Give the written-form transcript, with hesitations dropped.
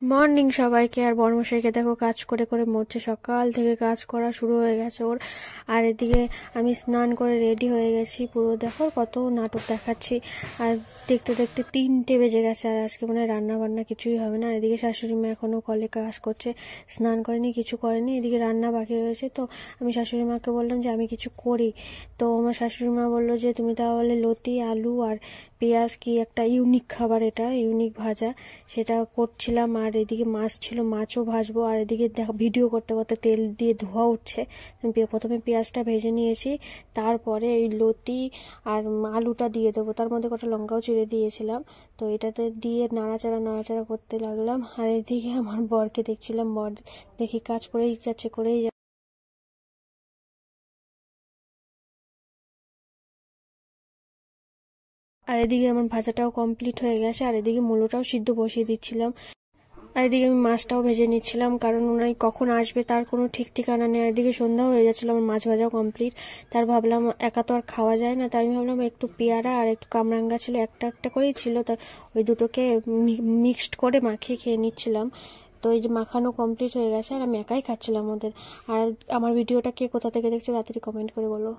Morning সবাইকে। আর বর্মশাইকে দেখো কাজ করে করে মরছে, সকাল থেকে কাজ করা শুরু হয়ে গেছে ওর। আর এদিকে আমি স্নান করে রেডি হয়ে গেছি পুরো, দেখো কত নাটক দেখাচ্ছি। আর দেখতে দেখতে 3টে বেজে গেছে, আর আজকে মনে হয় রান্না বান্না কিছুই হবে না। এদিকে শাশুড়ি মা এখনো কলে কাজ করছে, স্নান করেনি, কিছু করেনি। এদিকে রান্না বাকি রয়েছে, তো আমি শাশুড়ি মাকে বললাম যে আমি কিছু করি। তো আমার শাশুড়ি মা বললো যে তুমি তাহলে লতি, আলু আর পেঁয়াজ, কি একটা ইউনিক খাবার, এটা ইউনিক ভাজা, সেটা করছিলাম। আর এদিকে মাছ ছিল, মাছও ভাজবো। আর এদিকে দেখো ভিডিও করতে করতে তেল দিয়ে ধোয়া উঠছে। প্রথমে পেঁয়াজটা ভেজে নিয়েছি, তারপরে এই লতি আর আলুটা দিয়ে দেবো, তার মধ্যে কটা লঙ্কাও চিড়ে দিয়েছিলাম। তো এটাতে দিয়ে নাড়াচাড়া নাড়াচাড়া করতে লাগলাম। আর এদিকে আমার বরকে দেখছিলাম, বর দেখি কাজ করেই যাচ্ছে করেই যাচ্ছে। আর এদিকে আমার ভাজাটাও কমপ্লিট হয়ে গেছে, আর এদিকে মূলোটাও সিদ্ধ বসিয়ে দিচ্ছিলাম। আর এদিকে আমি মাছটাও ভেজে নিচ্ছিলাম, কারণ ওনাই কখন আসবে তার কোনো ঠিক ঠিকানা নেই। এদিকে সন্ধ্যাও হয়ে যাচ্ছিলো, আমার মাছ ভাজাও কমপ্লিট। তার ভাবলাম একা তো আর খাওয়া যায় না, তাই আমি ভাবলাম একটু পেয়ারা আর একটু কামরাঙ্গা ছিল, একটা একটা করেই ছিল, তা ওই দুটোকে মিক্সড করে মাখিয়ে খেয়ে নিচ্ছিলাম। তো এই যে মাখানো কমপ্লিট হয়ে গেছে, আর আমি একাই খাচ্ছিলাম ওদের। আর আমার ভিডিওটা কে কোথা থেকে দেখছে তাড়াতাড়ি কমেন্ট করে বলো।